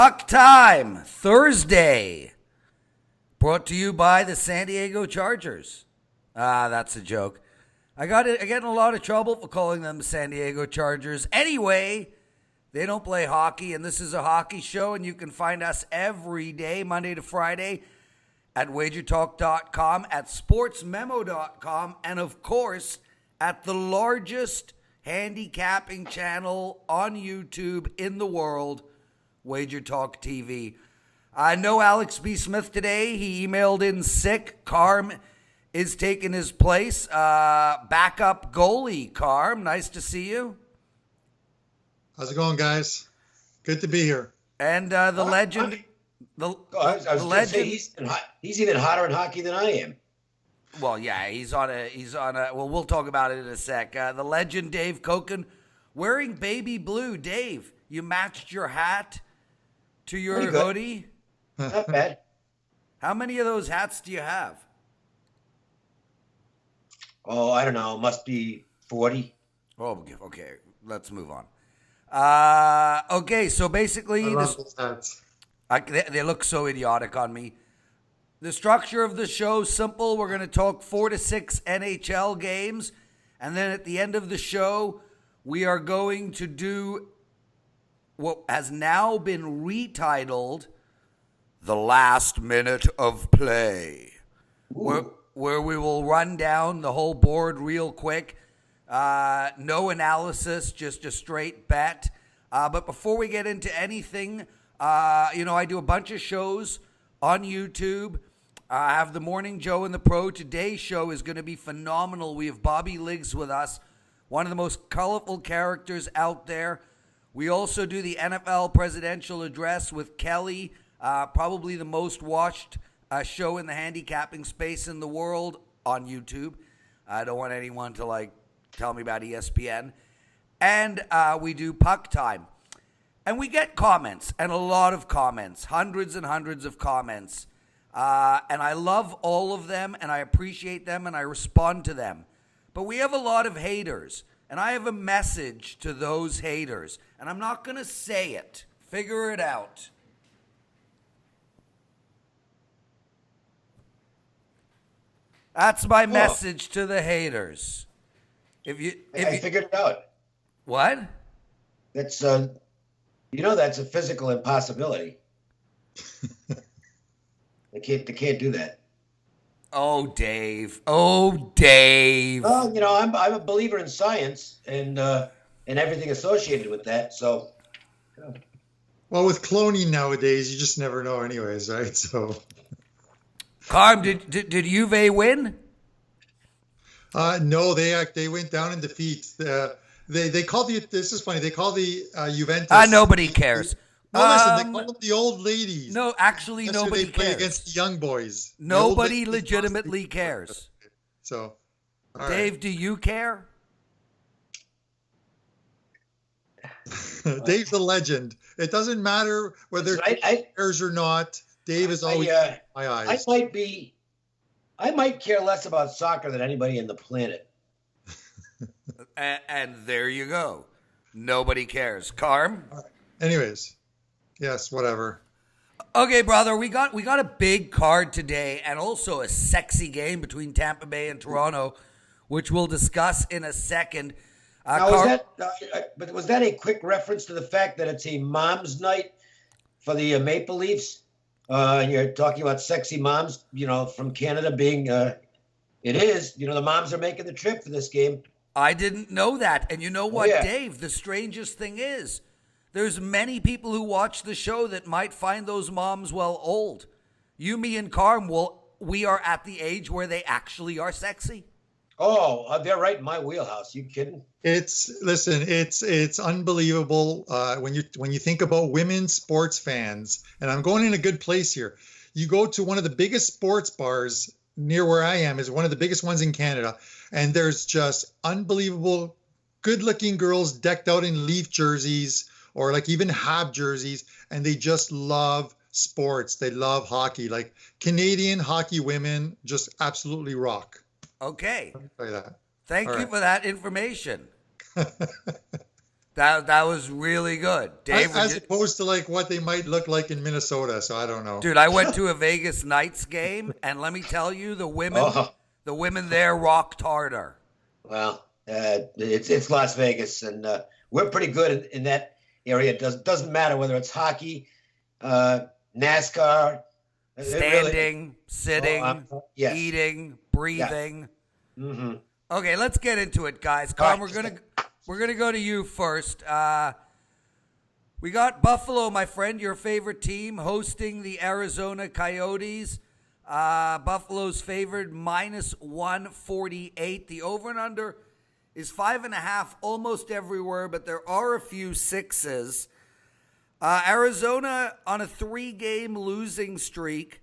Puck Time, Thursday, brought to you by the San Diego Chargers. That's a joke. I get in a lot of trouble for calling them the San Diego Chargers. Anyway, they don't play hockey, and this is a hockey show, and you can find us every day, Monday to Friday, at WagerTalk.com, at SportsMemo.com, and of course, at the largest handicapping channel on YouTube in the world, WagerTalk TV. No Alex B. Smith today. He emailed in sick. Carm is taking his place. Backup goalie, Carm. Nice to see you. How's it going, guys? Good to be here. And the legend. I was going to say he's even hotter in hockey than I am. Well, yeah, he's on a. Well, we'll talk about it in a sec. The legend, Dave Cokin, wearing baby blue. Dave, you matched your hat to your hoodie. Not bad. How many of those hats do you have? Oh, I don't know. Must be 40. Oh, okay. Let's move on. Okay, so basically, they look so idiotic on me. The structure of the show is simple. We're going to talk 4 to 6 NHL games, and then at the end of the show, we are going to do what has now been retitled The Last Minute of Play, where we will run down the whole board real quick. No analysis, just a straight bet. But before we get into anything, I do a bunch of shows on YouTube. I have the Morning Joe and the Pro. Today's show is going to be phenomenal. We have Bobby Liggs with us, one of the most colorful characters out there. We also do the NFL Presidential Address with Kelly, probably the most watched show in the handicapping space in the world on YouTube. I don't want anyone to tell me about ESPN. And we do Puck Time. And we get comments, and a lot of comments, hundreds and hundreds of comments. And I love all of them, and I appreciate them, and I respond to them. But we have a lot of haters, and I have a message to those haters. And I'm not going to say it. Figure it out. That's my message to the haters. I figured it out. What? That's that's a physical impossibility. They can't do that. Oh, Dave. Oh, Dave. Well, I'm a believer in science and everything associated with that. So. Well, with cloning nowadays, you just never know, anyways, right? So. Carm, did Juve win? No, they went down in defeat. They called this is funny. They call the Juventus. Nobody cares. No, listen, they call them the old ladies. No, actually, nobody they play cares. Against the young boys. Nobody legitimately cares. So, Dave, do you care? Dave's a legend. It doesn't matter whether he cares or not. Dave is always in my eyes. I might care less about soccer than anybody on the planet. And there you go. Nobody cares. Carm? Anyways, yes, whatever. Okay, brother, we got a big card today, and also a sexy game between Tampa Bay and Toronto, which we'll discuss in a second. Was that a quick reference to the fact that it's a mom's night for the Maple Leafs? And you're talking about sexy moms, from Canada being, it is, the moms are making the trip for this game. I didn't know that. And you know what, Dave? The strangest thing is, there's many people who watch the show that might find those moms, old. You, me, and Carm, we are at the age where they actually are sexy. Oh, they're right in my wheelhouse. You kidding? It's unbelievable when you think about women sports fans, and I'm going in a good place here. You go to one of the biggest sports bars near where I am, is one of the biggest ones in Canada, and there's just unbelievable good-looking girls decked out in Leaf jerseys or even Hab jerseys, and they just love sports. They love hockey. Canadian hockey women just absolutely rock. Okay. Thank you for that information. That was really good, Dave. As opposed to like what they might look like in Minnesota. So I don't know, dude. I went to a Vegas Knights game, and let me tell you, the women there rocked harder. Well, it's Las Vegas, and we're pretty good in that area. It doesn't matter whether it's hockey, NASCAR, standing, sitting, eating, breathing. Yes. Mm-hmm. Okay, let's get into it, guys. Carm, we're gonna go to you first. We got Buffalo, my friend, your favorite team, hosting the Arizona Coyotes. Buffalo's favored -148. The over and under is 5.5 almost everywhere, but there are a few sixes. Arizona on a 3-game losing streak.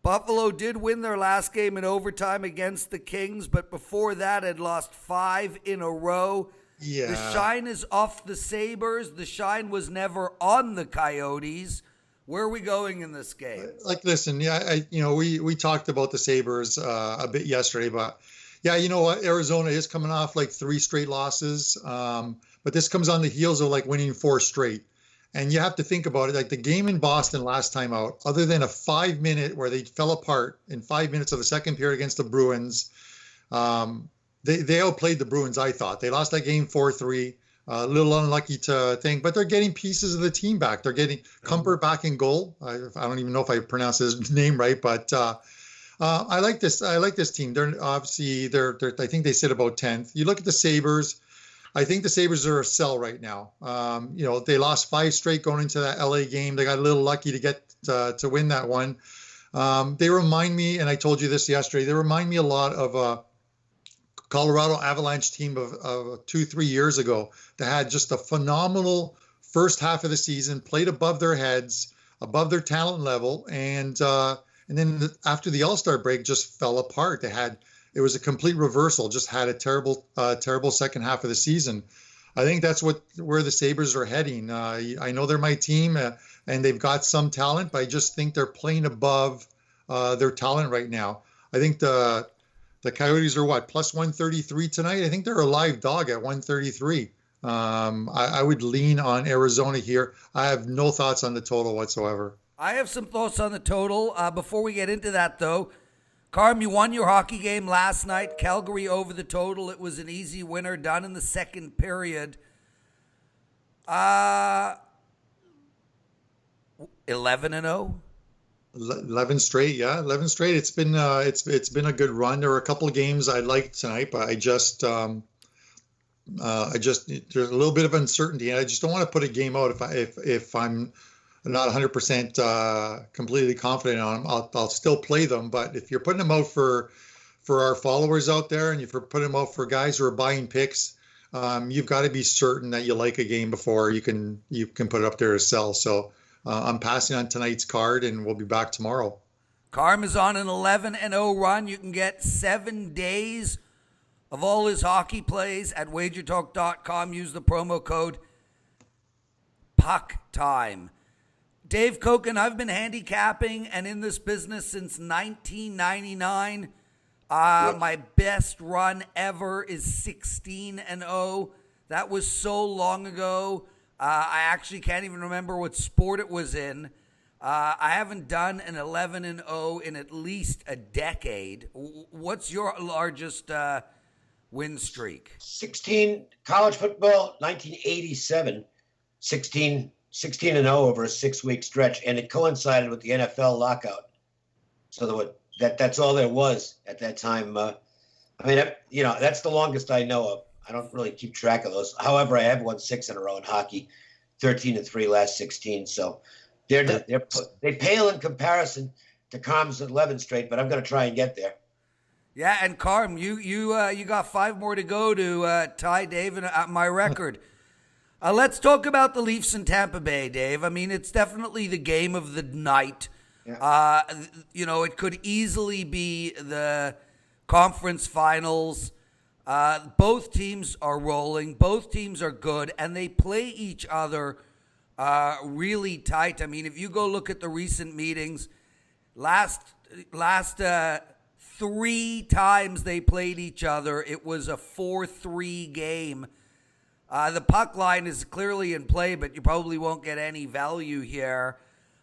Buffalo did win their last game in overtime against the Kings, but before that had lost 5 in a row. Yeah. The shine is off the Sabres. The shine was never on the Coyotes. Where are we going in this game? Like, listen, we talked about the Sabres a bit yesterday, but yeah, you know what? Arizona is coming off like 3 straight losses, but this comes on the heels of like winning 4 straight. And you have to think about it. Like the game in Boston last time out, other than a 5-minute where they fell apart in 5 minutes of the second period against the Bruins, they outplayed the Bruins, I thought. They lost that game 4-3. A little unlucky to think, but they're getting pieces of the team back. They're getting Kumper back in goal. I don't even know if I pronounced his name right, but I like this. I like this team. They're obviously I think they sit about 10th. You look at the Sabres. I think the Sabres are a sell right now. They lost 5 straight going into that LA game. They got a little lucky to get to win that one. They remind me, and I told you this yesterday, they remind me a lot of a Colorado Avalanche team of 2-3 years ago that had just a phenomenal first half of the season, played above their heads, above their talent level, and then after the All-Star break just fell apart. It was a complete reversal, just had a terrible second half of the season. I think that's where the Sabres are heading. I know they're my team, and they've got some talent, but I just think they're playing above their talent right now. I think the Coyotes are plus 133 tonight. I think they're a live dog at 133. I would lean on Arizona here. I have no thoughts on the total whatsoever. I have some thoughts on the total. Before we get into that, though, Carm, you won your hockey game last night. Calgary over the total. It was an easy winner done in the second period. 11-0. 11 straight, yeah, 11 straight. It's been it's been a good run. There were a couple of games I liked tonight, but I just there's a little bit of uncertainty, and I just don't want to put a game out if I'm not 100% completely confident on them. I'll still play them, but if you're putting them out for our followers out there, and if you're putting them out for guys who are buying picks, you've got to be certain that you like a game before you can put it up there to sell. So. I'm passing on tonight's card, and we'll be back tomorrow. Carm is on an 11-0 run. You can get 7 days of all his hockey plays at WagerTalk.com. Use the promo code PuckTime. Dave Cokin, I've been handicapping and in this business since 1999. My best run ever is 16-0. That was so long ago. I actually can't even remember what sport it was in. I haven't done an 11-0 in at least a decade. What's your largest win streak? 16 college football, 1987. 16-0 over a 6-week stretch, and it coincided with the NFL lockout. So that's all there was at that time. That's the longest I know of. I don't really keep track of those. However, I have won 6 in a row in hockey, 13-3 last 16. So they pale in comparison to Carm's 11 straight, but I'm going to try and get there. Yeah, and Carm, you got 5 more to go to tie Dave at my record. Let's talk about the Leafs in Tampa Bay, Dave. I mean, it's definitely the game of the night. Yeah. It could easily be the conference finals. Both teams are rolling. Both teams are good, and they play each other really tight. I mean, if you go look at the recent meetings, last 3 times they played each other, it was a 4-3 game. The puck line is clearly in play, but you probably won't get any value here.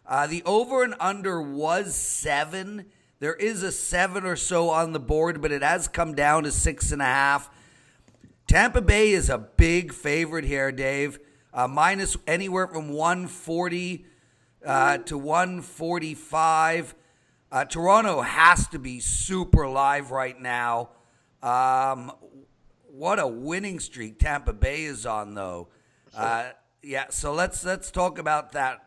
The over and under was 7. There is a 7 or so on the board, but it has come down to 6.5. Tampa Bay is a big favorite here, Dave. Minus anywhere from 140 to 145. Toronto has to be super live right now. What a winning streak Tampa Bay is on, though. So let's talk about that.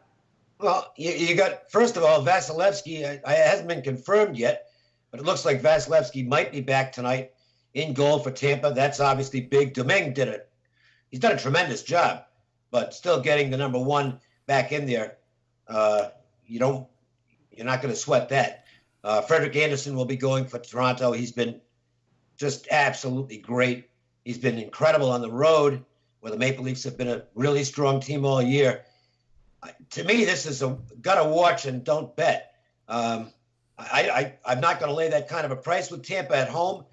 Well, you got, first of all, Vasilevsky. It hasn't been confirmed yet, but it looks like Vasilevsky might be back tonight in goal for Tampa. That's obviously big. Domingue did it. He's done a tremendous job, but still getting the number 1 back in there. You're not going to sweat that. Frederik Andersen will be going for Toronto. He's been just absolutely great. He's been incredible on the road, where the Maple Leafs have been a really strong team all year. To me, this is gotta watch and don't bet. I'm not going to lay that kind of a price with Tampa at home.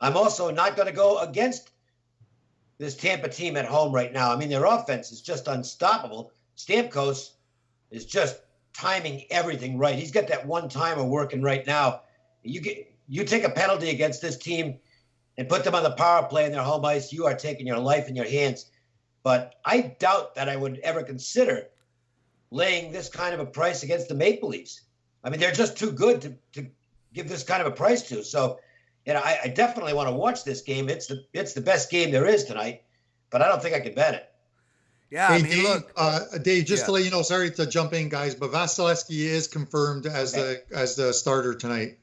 I'm also not going to go against this Tampa team at home right now. I mean, their offense is just unstoppable. Stamkos is just timing everything right. He's got that one-timer working right now. You take a penalty against this team and put them on the power play in their home ice, you are taking your life in your hands. But I doubt that I would ever consider laying this kind of a price against the Maple Leafs. I mean, they're just too good to give this kind of a price to. So, I definitely want to watch this game. It's the best game there is tonight, but I don't think I could bet it. Yeah, hey, I mean, Dave, look, Dave, just to let you know, sorry to jump in, guys, but Vasilevsky is confirmed as the starter tonight.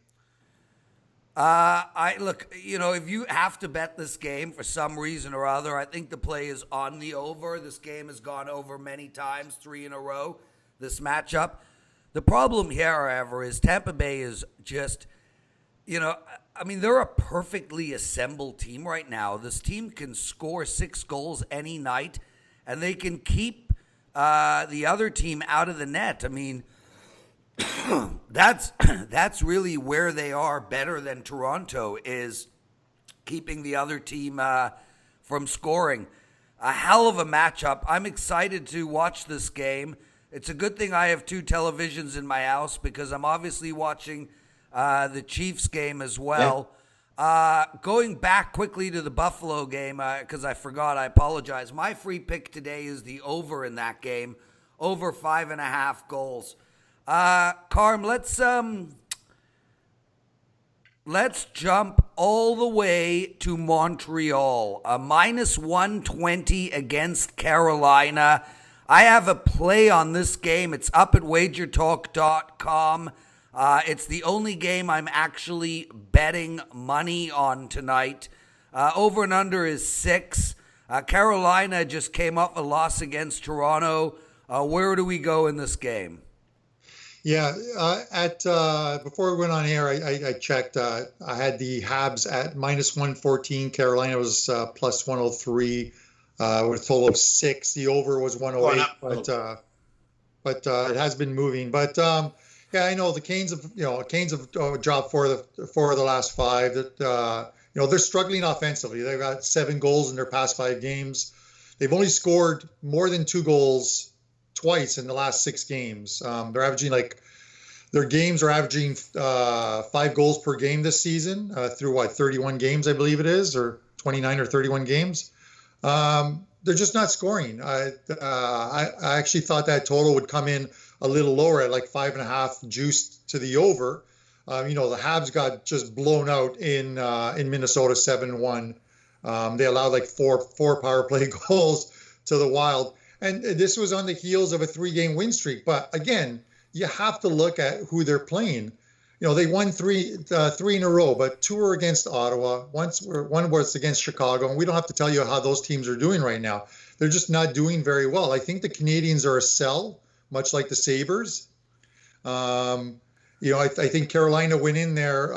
If you have to bet this game for some reason or other, I think the play is on the over. This game has gone over many times, 3 in a row, this matchup. The problem here, however, is Tampa Bay is just, they're a perfectly assembled team right now. This team can score 6 goals any night, and they can keep the other team out of the net. I mean, that's really where they are better than Toronto, is keeping the other team from scoring. A hell of a matchup. I'm excited to watch this game. It's a good thing I have 2 televisions in my house, because I'm obviously watching the Chiefs game as well. Going back quickly to the Buffalo game, because I forgot, I apologize. My free pick today is the over in that game, over 5.5 goals. Carm, let's jump all the way to Montreal. A minus 120 against Carolina. I have a play on this game. It's up at WagerTalk.com. It's the only game I'm actually betting money on tonight. Over and under is 6. Carolina just came off a loss against Toronto. Where do we go in this game? Yeah, before we went on air, I checked. I had the Habs at minus 114. Carolina was plus 103 with a total of 6. The over was 108, but it has been moving. But I know the Canes have dropped 4 of the last 5. That they're struggling offensively. They've got 7 goals in their past 5 games. They've only scored more than 2 goals twice in the last 6 games. They're averaging their games are averaging 5 goals per game this season through 31 games, I believe it is, or 29 or 31 games. They're just not scoring. I actually thought that total would come in a little lower at 5.5 juiced to the over. The Habs got just blown out in Minnesota 7-1. They allowed 4 power play goals to the Wild. And this was on the heels of a 3-game win streak. But again, you have to look at who they're playing. They won three in a row, but 2 were against Ottawa. One was against Chicago. And we don't have to tell you how those teams are doing right now. They're just not doing very well. I think the Canadiens are a sell, much like the Sabres. I think Carolina went in there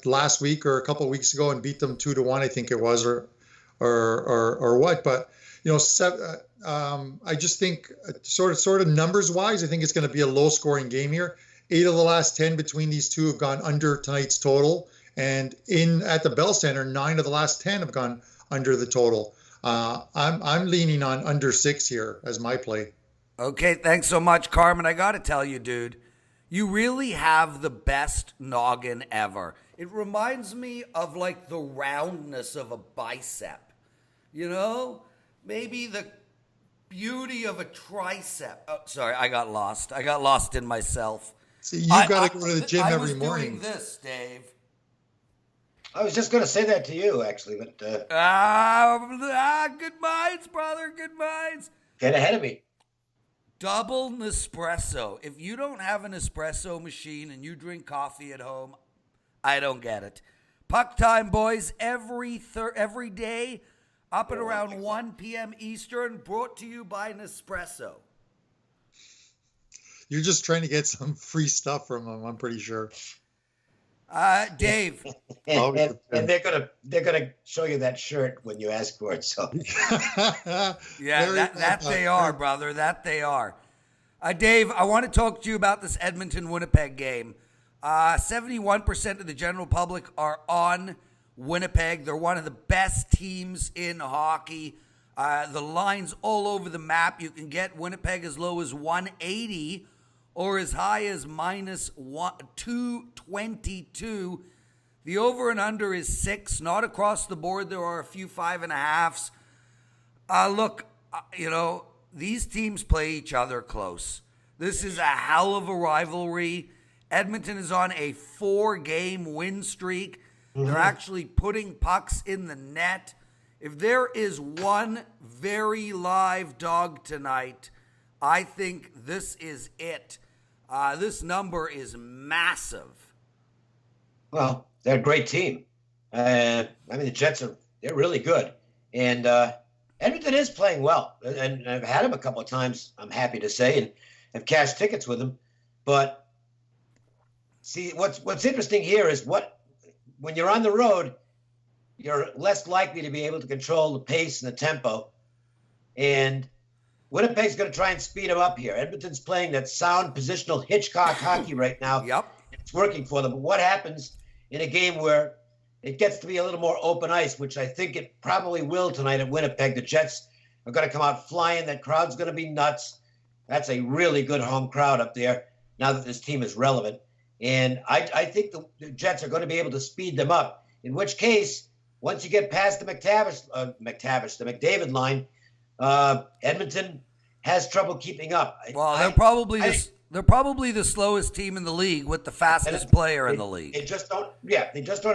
last week or a couple of weeks ago and beat them 2-1, I think it was, or what. But I just think sort of numbers wise, I think it's going to be a low scoring game here. 8 of the last 10 between these two have gone under tonight's total, and at the Bell Center, 9 of the last 10 have gone under the total. I'm leaning on under 6 here as my play. Okay, thanks so much, Carmen. I got to tell you, dude, you really have the best noggin ever. It reminds me of like the roundness of a bicep. You know? Maybe the beauty of a tricep. Oh, sorry, I got lost. I got lost in myself. See, you got to go to the gym every morning. I was doing this, Dave. I was just going to say that to you, actually, but good minds, brother. Good minds. Get ahead of me. Double Nespresso. If you don't have an espresso machine and you drink coffee at home, I don't get it. Puck time, boys, every day up at around 1 p.m. Eastern, brought to you by Nespresso. You're just trying to get some free stuff from them, I'm pretty sure. Dave. and they're gonna show you that shirt when you ask for it. So yeah, that they are, brother. That they are. Dave, I want to talk to you about this Edmonton-Winnipeg game. 71% of the general public are on Winnipeg. They're one of the best teams in hockey. The line's all over the map. You can get Winnipeg as low as 180 or as high as minus 222. The over and under is 6. Not across the board. There are a few 5.5s. Look, these teams play each other close. This is a hell of a rivalry. Edmonton is on a 4-game win streak. They're actually putting pucks in the net. If there is one very live dog tonight, I think this is it. This number is massive. Well, they're a great team. The Jets they're really good. And Edmonton is playing well. And I've had them a couple of times, I'm happy to say, and have cashed tickets with them. But see, what's interesting here is when you're on the road, you're less likely to be able to control the pace and the tempo. And Winnipeg's going to try and speed them up here. Edmonton's playing that sound positional Hitchcock hockey right now. Yep. It's working for them. But what happens in a game where it gets to be a little more open ice, which I think it probably will tonight at Winnipeg? The Jets are going to come out flying. That crowd's going to be nuts. That's a really good home crowd up there now that this team is relevant. And I think the Jets are going to be able to speed them up, in which case, once you get past the McDavid line, Edmonton has trouble keeping up. Well, they're probably the slowest team in the league with the fastest player in the league. They just don't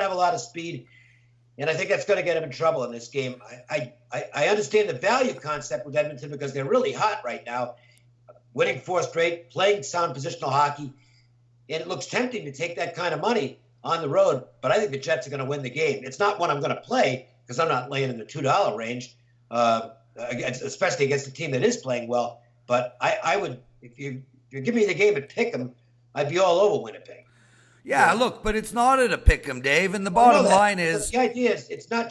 have a lot of speed, and I think that's going to get them in trouble in this game. I understand the value concept with Edmonton because they're really hot right now, winning 4 straight, playing sound positional hockey, and it looks tempting to take that kind of money on the road, but I think the Jets are going to win the game. It's not one I'm going to play because I'm not laying in the $2 range, especially against a team that is playing well. But I would, if you give me the game at Pick'em, I'd be all over Winnipeg. Yeah, look, but it's not at a Pick'em, Dave. And the bottom line is the idea is it's not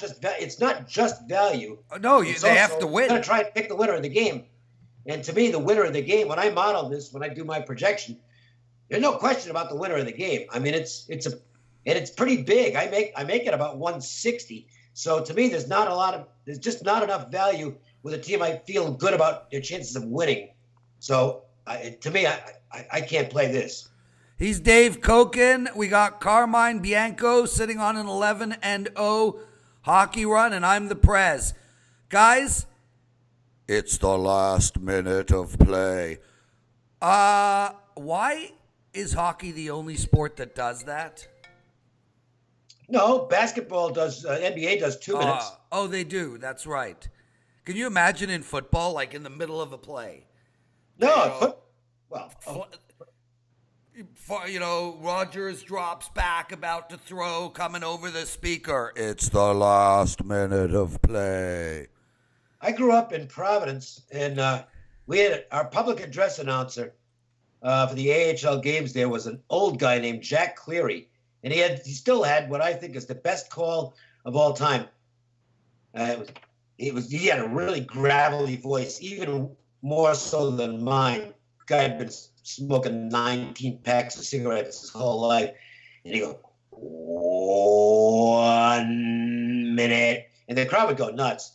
just value. No, they have to win. You're going to try and pick the winner of the game. And to me, the winner of the game, when I model this, when I do my projection, there's no question about the winner of the game. I mean, it's pretty big. I make it about 160. So to me, there's just not enough value with a team I feel good about their chances of winning. So to me, I can't play this. He's Dave Cokin. We got Carmine Bianco sitting on an 11-0 hockey run, and I'm the Prez. Guys, it's the last minute of play. Why is hockey the only sport that does that? No, basketball does. NBA does 2 minutes. Oh, they do. That's right. Can you imagine in football, like in the middle of a play? No, Rogers drops back, about to throw, coming over the speaker. It's the last minute of play. I grew up in Providence, and we had our public address announcer for the AHL games. There was an old guy named Jack Cleary, and he still had what I think is the best call of all time. He had a really gravelly voice, even more so than mine. The guy had been smoking 19 packs of cigarettes his whole life, and he go 1 minute, and the crowd would go nuts.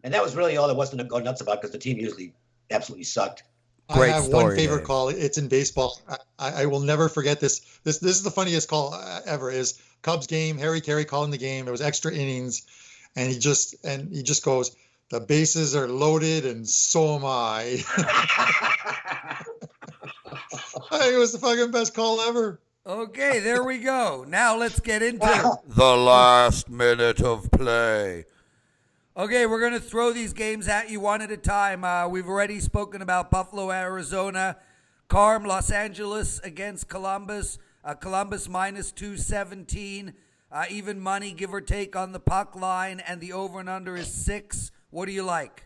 And that was really all there was to go nuts about because the team usually absolutely sucked. Great I have story, one favorite Dave. call. It's in baseball. I will never forget this. This is the funniest call ever. Is Cubs game? Harry Carey calling the game. It was extra innings, and he just goes, "The bases are loaded, and so am I." I think it was the fucking best call ever. Okay, there we go. Now let's get into the last minute of play. Okay, we're going to throw these games at you one at a time. We've already spoken about Buffalo, Arizona. Carm, Los Angeles against Columbus. Columbus minus 217. Even money, give or take, on the puck line. And the over and under is 6. What do you like?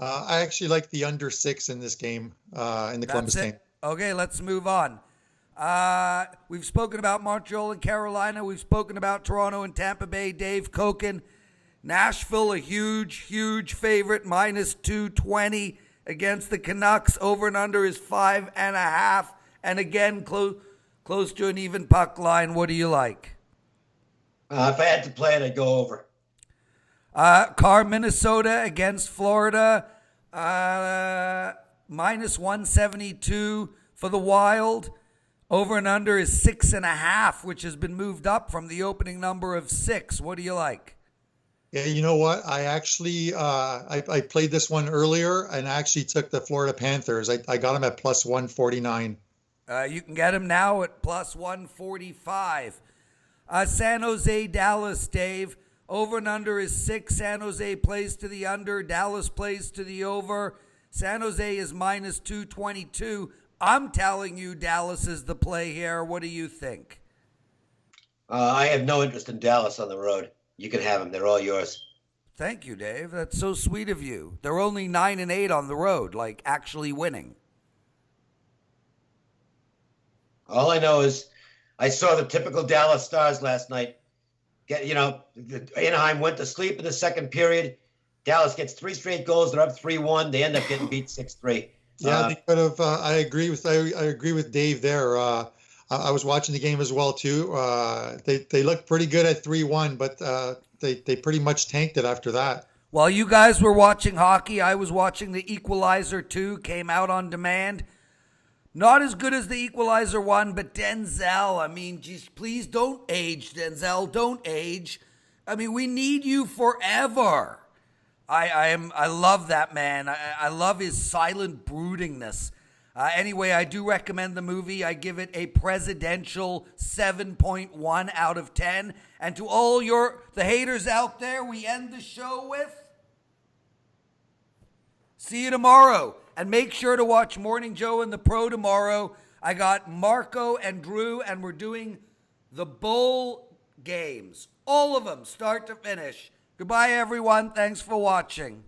I actually like the under 6 in this game, in the Columbus game. Okay, let's move on. We've spoken about Montreal and Carolina. We've spoken about Toronto and Tampa Bay. Dave, Cokin. Nashville, a huge, huge favorite, minus 220 against the Canucks. Over and under is 5.5. And again, close to an even puck line. What do you like? If I had to play it, I'd go over. Carm, Minnesota against Florida. Minus 172 for the Wild. Over and under is 6.5, which has been moved up from the opening number of 6. What do you like? Yeah, you know what? I actually I played this one earlier, and I actually took the Florida Panthers. I got them at plus 149. You can get them now at plus 145. San Jose, Dallas, Dave. Over and under is 6. San Jose plays to the under. Dallas plays to the over. San Jose is minus 222. I'm telling you Dallas is the play here. What do you think? I have no interest in Dallas on the road. You can have them. They're all yours. Thank you, Dave. That's so sweet of you. They're only 9-8 on the road, like actually winning. All I know is I saw the typical Dallas Stars last night. Anaheim went to sleep in the second period. Dallas gets 3 straight goals. They're up 3-1. They end up getting beat 6-3. Yeah, they could have. I agree with Dave there. I was watching the game as well too. They looked pretty good at 3-1, but they pretty much tanked it after that. While you guys were watching hockey, I was watching The Equalizer 2. Came out on demand. Not as good as The Equalizer 1, but Denzel. I mean, geez, please don't age, Denzel. Don't age. I mean, we need you forever. I love that man. I love his silent broodingness. Anyway, I do recommend the movie. I give it a presidential 7.1 out of 10. And to all the haters out there, we end the show with... See you tomorrow. And make sure to watch Morning Joe and the Pro tomorrow. I got Marco and Drew, and we're doing the bowl games. All of them, start to finish. Goodbye, everyone. Thanks for watching.